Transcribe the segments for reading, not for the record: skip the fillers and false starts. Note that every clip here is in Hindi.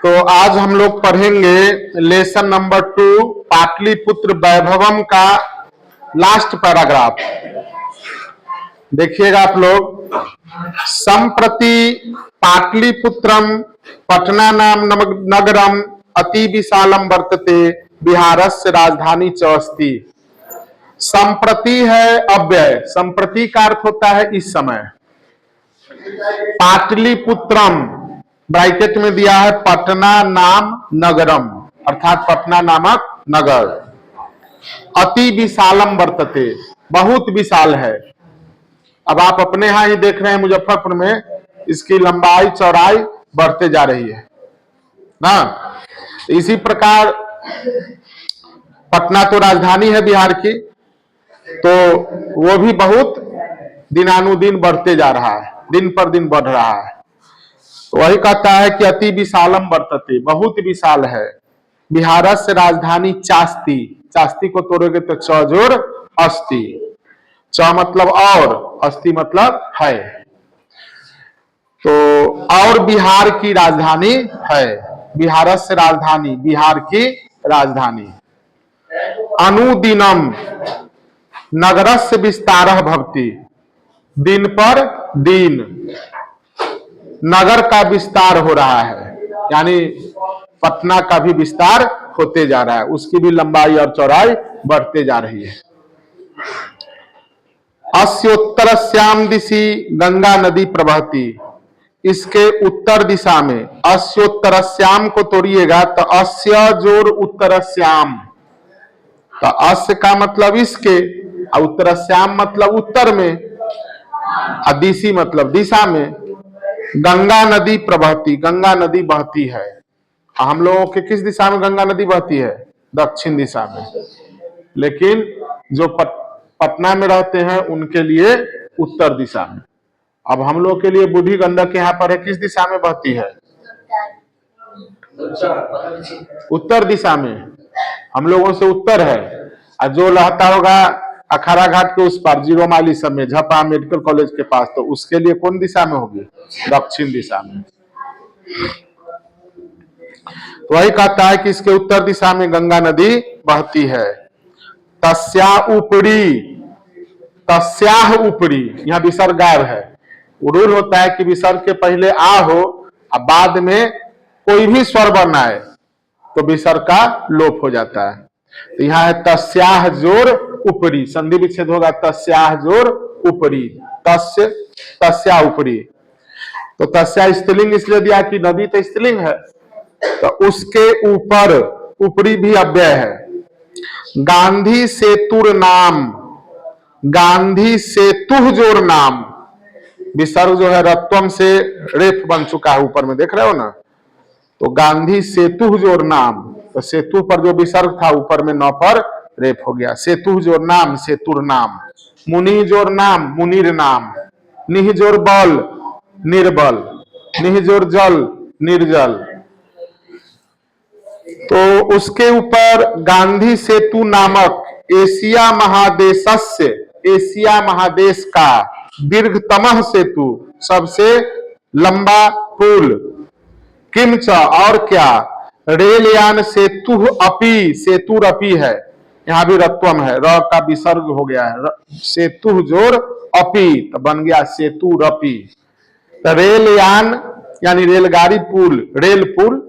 तो आज हम लोग पढ़ेंगे लेसन नंबर 2 पाटलिपुत्र वैभवम का लास्ट पैराग्राफ। देखिएगा आप लोग। संप्रति पाटलिपुत्रम पटना नाम नगरम अति विशालम वर्तते बिहारस्य राजधानी च अस्ति। संप्रति है अव्यय, संप्रति का अर्थ होता है इस समय। पाटलिपुत्रम ब्रैकेट में दिया है पटना नाम नगरम, अर्थात पटना नामक नगर। अति विशालम वर्तते, बहुत विशाल है। अब आप अपने यहां ही देख रहे हैं मुजफ्फरपुर में इसकी लंबाई चौड़ाई बढ़ते जा रही है ना। इसी प्रकार पटना तो राजधानी है बिहार की, तो वो भी बहुत दिनानुदिन बढ़ते जा रहा है, दिन पर दिन बढ़ रहा है। वही कहता है कि अति विशालम वर्तते, बहुत विशाल है। बिहारस्य राजधानी चास्ति, चास्ति को तोड़ोगे तो च जोड़ अस्ति, च मतलब और, अस्ति मतलब है। तो और बिहार की राजधानी है, बिहारस्य राजधानी, बिहार की राजधानी। अनुदिनम नगरस्य विस्तारः भवति, दिन पर दिन नगर का विस्तार हो रहा है, यानी पटना का भी विस्तार होते जा रहा है, उसकी भी लंबाई और चौड़ाई बढ़ते जा रही है। अस्योत्तरस्याम दिशि गंगा नदी प्रवहति, इसके उत्तर दिशा में, अस्योत्तरस्याम को तोड़िएगा तो अस्य जोड़ उत्तरस्याम, तो अस्य का मतलब इसके, और उत्तरस्याम मतलब उत्तर में, दिशि मतलब दिशा में। गंगा नदी प्रवहती, गंगा नदी बहती है। हम लोगों के किस दिशा में गंगा नदी बहती है? दक्षिण दिशा में। लेकिन जो पटना में रहते हैं उनके लिए उत्तर दिशा में। अब हम लोग के लिए बूढ़ी गंडक यहाँ पर है, किस दिशा में बहती है? उत्तर दिशा में, हम लोगों से उत्तर है। और जो लहता होगा अखाड़ा घाट के उस पार, जीरो माइल सब में, झपा मेडिकल कॉलेज के पास, तो उसके लिए कौन दिशा में होगी? दक्षिण दिशा में। तो वही कहता है कि इसके उत्तर दिशा में गंगा नदी बहती है। तस्या ऊपरी, तस्याह ऊपरी, यहाँ विसर्गार है। रूल होता है कि विसर्ग के पहले आ हो और बाद में कोई भी स्वर वर्ण आए तो विसर्ग का लोप हो जाता है। तो यहाँ है तस्याह जोर ऊपरी, संधि विच्छेद होगा तस्याह जोर ऊपरी, तस्य तस्या ऊपरी। तो तस्या स्त्रीलिंग इसलिए दिया कि नदी तो स्त्रीलिंग है, तो उसके ऊपर, ऊपरी भी अव्यय है। गांधी सेतुर नाम, गांधी सेतु जोर नाम, विसर्ग जो है रत्वम से रेफ बन चुका है, ऊपर में देख रहे हो ना। तो गांधी सेतु जोर नाम, तो सेतु पर जो विसर्ग था ऊपर में न पर रेफ हो गया। सेतु जोर नाम, सेतुर नाम। मुनि जोर नाम, मुनिर नाम। निह जोर बल, निर्बल। निह जोर जल, निर्जल। तो उसके ऊपर गांधी सेतु नामक एशिया महादेशस्य, एशिया महादेश का दीर्घतम सेतु, सबसे लंबा पुल। किंच और क्या? रेलयान सेतु अपि, सेतुर अपि है, यहां भी रत्वम है, र का विसर्ग हो गया है। सेतु जोर अपि तो बन गया सेतुर अपि। तो रेलयान यानी रेलगाड़ी पुल, रेल पुल,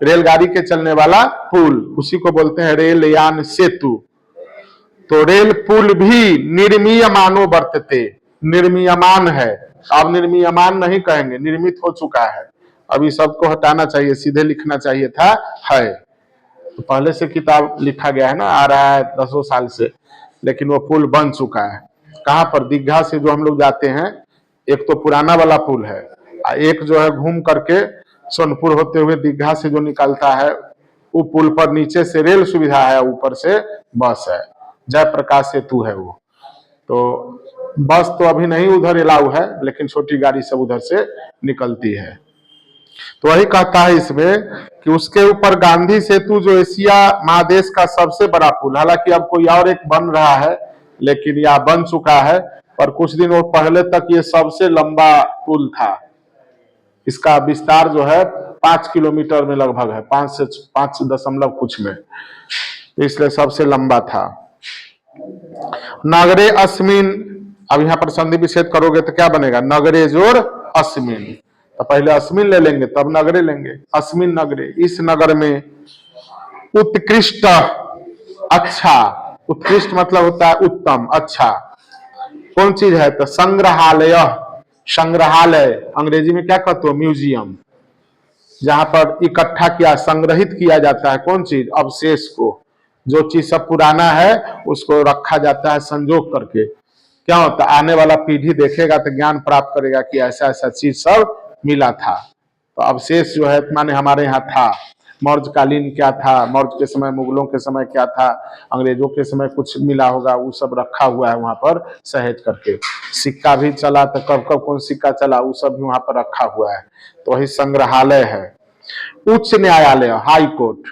रेलगाड़ी के चलने वाला पुल, उसी को बोलते हैं रेलयान सेतु। तो रेल पुल भी निर्मीयमानो वर्तते, निर्मीयमान है। अब निर्मीयमान नहीं कहेंगे, निर्मित हो चुका है। अभी सबको हटाना चाहिए, सीधे लिखना चाहिए था है। तो पहले से किताब लिखा गया है ना, आ रहा है 10 साल से, लेकिन वो पुल बन चुका है। कहाँ पर? दीघा से जो हम लोग जाते हैं, एक तो पुराना वाला पुल है, एक जो है घूम करके सोनपुर होते हुए दीघा से जो निकलता है, वो पुल पर नीचे से रेल सुविधा है, ऊपर से बस है, जयप्रकाश सेतु है वो। तो बस तो अभी नहीं उधर अलाउ है, लेकिन छोटी गाड़ी सब उधर से निकलती है। तो वही कहता है इसमें कि उसके ऊपर गांधी सेतु जो एशिया महादेश का सबसे बड़ा पुल, हालांकि अब कोई और एक बन रहा है, लेकिन यह बन चुका है, पर कुछ दिन वो पहले तक ये सबसे लंबा पुल था। इसका विस्तार जो है 5 किलोमीटर में लगभग है, 5 से 5 दशमलव कुछ में, इसलिए सबसे लंबा था। नगरे अस्मिन, अब यहाँ पर संधि विच्छेद करोगे तो क्या बनेगा, नगरे जोड़ अस्मिन, तो पहले अस्मिन ले लेंगे तब नगरे लेंगे। अस्मिन नगरे, इस नगर में, उत्कृष्ट अच्छा, उत्कृष्ट मतलब होता है उत्तम अच्छा, कौन चीज है, तो संग्रहालय, संग्रहालय अंग्रेजी में क्या कहते हो, म्यूजियम, जहां पर इकट्ठा किया संग्रहित किया जाता है कौन चीज, अवशेष को, जो चीज सब पुराना है उसको रखा जाता है संजोग करके। क्या होता है, आने वाला पीढ़ी देखेगा तो ज्ञान प्राप्त करेगा कि ऐसा ऐसा चीज सब मिला था। तो अवशेष जो है माने हमारे यहाँ था, मौर्य कालीन क्या था, मौर्य के समय, मुगलों के समय क्या था, अंग्रेजों के समय कुछ मिला होगा, वो सब रखा हुआ है वहां पर सहेज करके। सिक्का भी चला तो कब कब कौन सिक्का चला, वो सब भी वहां पर रखा हुआ है, तो वही संग्रहालय है। उच्च न्यायालय, हाई कोर्ट,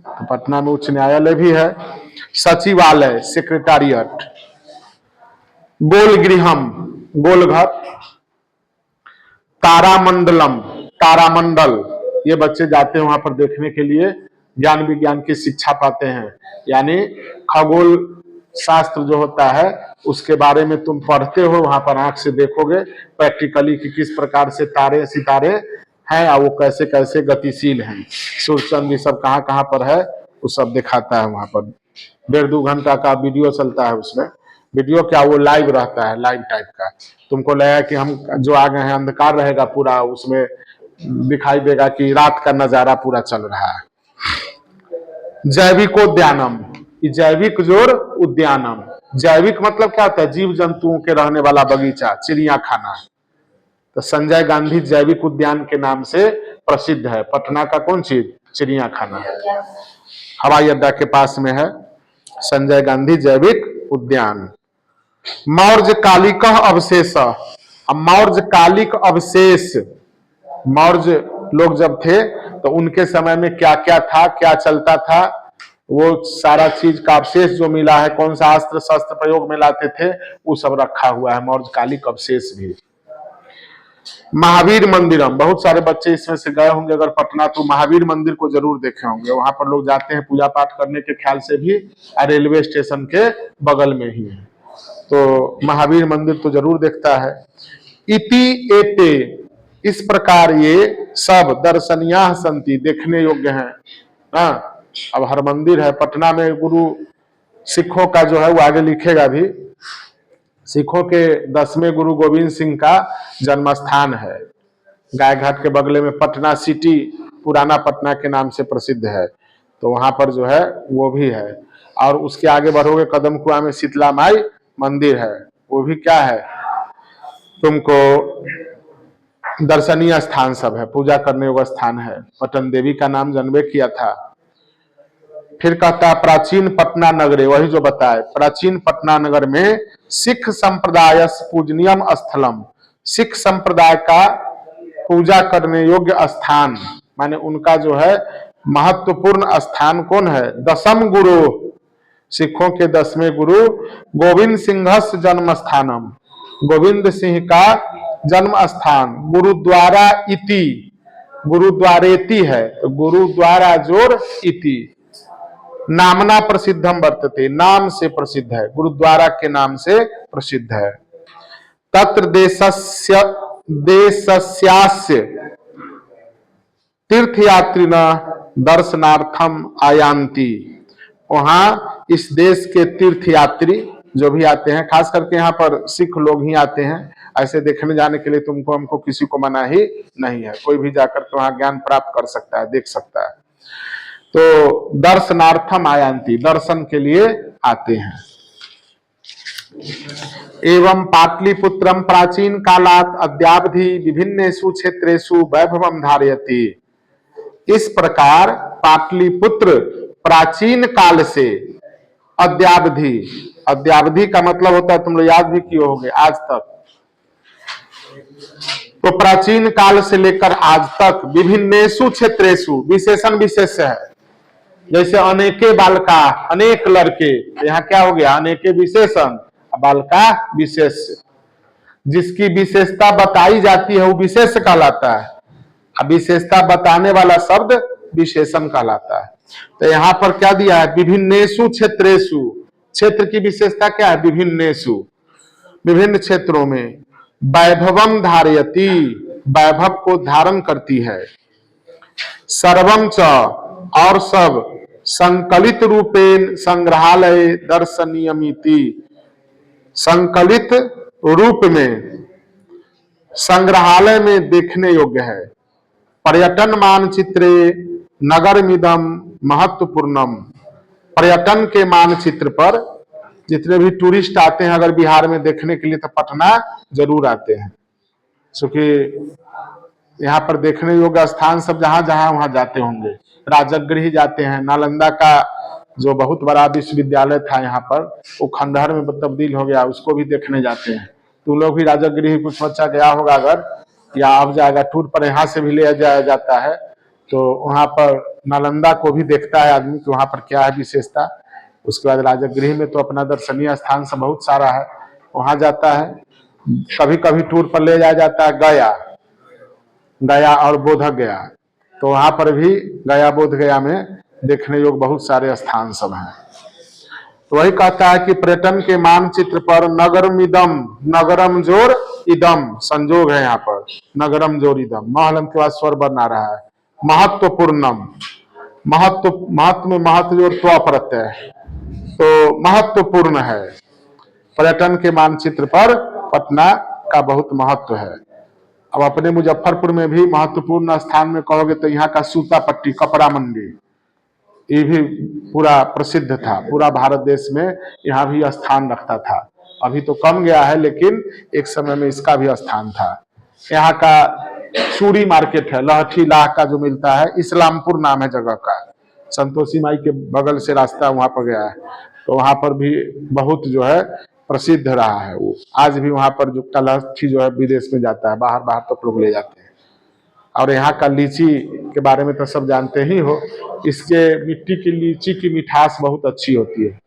तो पटना में उच्च न्यायालय भी है। सचिवालय, सेक्रेटारिएट। गोलगृहम, गोलघर। तारामंडलम, तारामंडल, ये बच्चे जाते हैं वहां पर देखने के लिए, ज्ञान विज्ञान की शिक्षा पाते हैं, यानी खगोल शास्त्र जो होता है उसके बारे में तुम पढ़ते हो, वहां पर आंख से देखोगे प्रैक्टिकली कि किस प्रकार से तारे सितारे हैं और वो कैसे कैसे गतिशील हैं, सूर्य चंद्र सब कहाँ कहाँ पर है, वो सब दिखाता है वहां पर। 1.5-2 घंटा का वीडियो चलता है उसमें, वीडियो क्या वो लाइव रहता है, लाइव टाइप का, तुमको लगेगा कि हम जो आ गए हैं अंधकार रहेगा पूरा, उसमें दिखाई देगा कि रात का नजारा पूरा चल रहा है। जैविकोद्यानम, जैविक जोड़ उद्यानम, जैविक मतलब क्या होता है, जीव जंतुओं के रहने वाला बगीचा, चिड़िया खाना। तो संजय गांधी जैविक उद्यान के नाम से प्रसिद्ध है। पटना का कौन चीज, चिड़िया खाना, हवाई अड्डा के पास में है संजय गांधी जैविक उद्यान। मौर्य कालिक अवशेष, अब मौर्य कालिक अवशेष, मौर्य लोग जब थे तो उनके समय में क्या क्या था, क्या चलता था, वो सारा चीज का अवशेष जो मिला है, कौन सा अस्त्र शस्त्र प्रयोग में लाते थे, वो सब रखा हुआ है, मौर्य कालिक अवशेष भी। महावीर मंदिरम, बहुत सारे बच्चे इसमें से गए होंगे अगर पटना, तो महावीर मंदिर को जरूर देखे होंगे, वहां पर लोग जाते हैं पूजा पाठ करने के ख्याल से भी, रेलवे स्टेशन के बगल में ही है, तो महावीर मंदिर तो जरूर देखता है। इति एते, इस प्रकार ये सब दर्शनीय संति, देखने योग्य हैं। हाँ, अब हर मंदिर है पटना में, गुरु सिखों का जो है वो आगे लिखेगा भी, सिखों के 10वें गुरु गोविंद सिंह का जन्म स्थान है, गायघाट के बगले में पटना सिटी, पुराना पटना के नाम से प्रसिद्ध है, तो वहां पर जो है वो भी है। और उसके आगे बढ़ोगे कदम कुआं में शीतला माई मंदिर है, वो भी क्या है, तुमको दर्शनीय स्थान सब है, पूजा करने योग्य स्थान है, पटन देवी का नाम जन्मे किया था। फिर कहता है प्राचीन पटना नगरे, वही जो बताए, प्राचीन पटना नगर में सिख संप्रदाय पूजनीयम स्थलम, सिख संप्रदाय का पूजा करने योग्य स्थान, माने उनका जो है महत्वपूर्ण स्थान कौन है, 10म गुरु, सिखों के 10वें गुरु गोविंद सिंह जन्म स्थानम, गोविंद सिंह का जन्म स्थान। गुरुद्वारा इति, गुरुद्वारेति है, तो गुरुद्वारा जोड़ इति, नामना प्रसिद्धम वर्तते, नाम से प्रसिद्ध है, गुरुद्वारा के नाम से प्रसिद्ध है। तत्र देशस्य तीर्थयात्रिण दर्शनार्थम आयांति, वहां इस देश के तीर्थयात्री जो भी आते हैं, खास करके यहाँ पर सिख लोग ही आते हैं, ऐसे देखने जाने के लिए तुमको हमको किसी को मना ही नहीं है, कोई भी जाकर के वहां ज्ञान प्राप्त कर सकता है, देख सकता है। तो दर्शनार्थम आयांति, दर्शन के लिए आते हैं। एवं पाटलिपुत्रम प्राचीन कालात अद्यावधि विभिन्नेषु क्षेत्रेषु वैभवम धारयति, इस प्रकार पाटलिपुत्र प्राचीन काल से अद्यावधि, अद्यावधि का मतलब होता है, तुम लोग याद भी किए होंगे, आज तक, तो प्राचीन काल से लेकर आज तक विभिन्नेषु क्षेत्रेषु, विशेषण विशेष है, जैसे अनेके बालका, अनेक लड़के, यहाँ क्या हो गया, अनेके विशेषण, बालका विशेष, जिसकी विशेषता बताई जाती है वो विशेष कहलाता है, अब विशेषता बताने वाला शब्द विशेषण कहलाता है। तो यहाँ पर क्या दिया है, विभिन्नेषु क्षेत्रेषु, क्षेत्र की विशेषता क्या है, विभिन्नेषु, विभिन्न क्षेत्रों में, वैभवम धारयति, वैभव को धारण करती है, सर्वम च, और सब, संकलित रूपेण संग्रहालय दर्शनीयमिति, संकलित रूप में संग्रहालय में देखने योग्य है, पर्यटन मानचित्रे नगरमिदं महत्वपूर्णम, पर्यटन के मानचित्र पर जितने भी टूरिस्ट आते हैं अगर बिहार में देखने के लिए तो पटना जरूर आते हैं, क्योंकि यहाँ पर देखने योग्य स्थान सब जहां जहां वहां जाते होंगे। राजगृह जाते हैं, नालंदा का जो बहुत बड़ा विश्वविद्यालय था यहाँ पर वो खंडहर में तब्दील हो गया, उसको भी देखने जाते हैं। तुम लोग भी राजगृह कुछ बच्चा गया होगा अगर, या अब जाएगा टूर पर, यहाँ से भी ले जाया जाता है तो वहां पर नालंदा को भी देखता है आदमी कि वहां पर क्या है विशेषता। उसके बाद राजगृह में तो अपना दर्शनीय स्थान सब बहुत सारा है, वहां जाता है। कभी कभी टूर पर ले जाया जाता है गया और बोध गया, तो वहां पर भी गया बोध गया में देखने योग्य बहुत सारे स्थान सब हैं। तो वही कहता है कि पर्यटन के मानचित्र पर नगरमिदम, नगरम जोर इदम, संजोग है यहाँ पर, नगरम जोर इदम, महलम के बाद स्वर बना रहा है, महत्वपूर्णम, महत्व में महत्व जोर त्व प्रत्यय है, तो महत्वपूर्ण है। पर्यटन के मानचित्र पर पटना का बहुत महत्व है। अब अपने मुजफ्फरपुर में भी महत्वपूर्ण स्थान में कहोगे तो यहाँ का सूतापट्टी कपड़ा मंडी, ये भी पूरा प्रसिद्ध था, पूरा भारत देश में यहाँ भी स्थान रखता था। अभी तो कम गया है लेकिन एक समय में इसका भी स्थान था। यहाँ का चूड़ी मार्केट है, लहठी लाह का जो मिलता है, इस्लामपुर नाम है जगह का, संतोषी माई के बगल से रास्ता वहां पर गया है, तो वहां पर भी बहुत जो है प्रसिद्ध रहा है वो। आज भी वहां पर जो लहठी जो है विदेश में जाता है, बाहर बाहर तक लोग ले जाते हैं। और यहाँ का लीची के बारे में तो सब जानते ही हो, इसके मिट्टी की लीची की मिठास बहुत अच्छी होती है,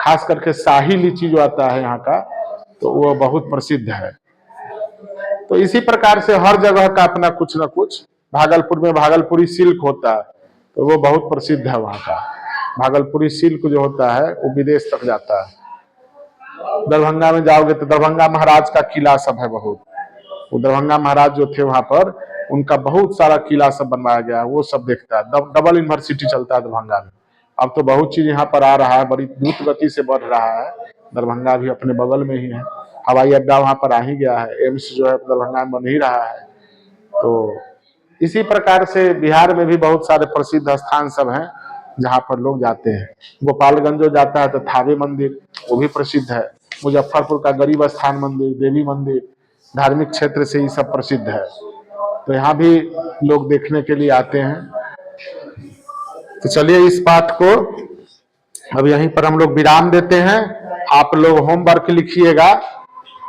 खास करके शाही लीची जो आता है यहाँ का, तो वो बहुत प्रसिद्ध है। तो इसी प्रकार से हर जगह का अपना कुछ न कुछ, भागलपुर में भागलपुरी सिल्क होता है तो वो बहुत प्रसिद्ध है वहाँ का, भागलपुरी सिल्क जो होता है वो विदेश तक जाता है। दरभंगा में जाओगे तो दरभंगा महाराज का किला सब है बहुत, वो दरभंगा महाराज जो थे वहां पर उनका बहुत सारा किला सब बनवाया गया है, वो सब देखता है। डबल यूनिवर्सिटी चलता है दरभंगा में। अब तो बहुत चीज यहाँ पर आ रहा है, बड़ी द्रुत गति से बढ़ रहा है। दरभंगा भी अपने बगल में ही है, हवाई अड्डा वहां पर आ ही गया है, एम्स जो है दरभंगा में बन ही रहा है। तो इसी प्रकार से बिहार में भी बहुत सारे प्रसिद्ध स्थान सब हैं जहाँ पर लोग जाते हैं। गोपालगंज जो जाता है तो थावे मंदिर, वो भी प्रसिद्ध है। मुजफ्फरपुर का गरीब स्थान मंदिर, देवी मंदिर, धार्मिक क्षेत्र से ये सब प्रसिद्ध है, तो यहाँ भी लोग देखने के लिए आते हैं। तो चलिए इस पाठ को अब यहीं पर हम लोग विराम देते हैं। आप लोग होमवर्क लिखिएगा।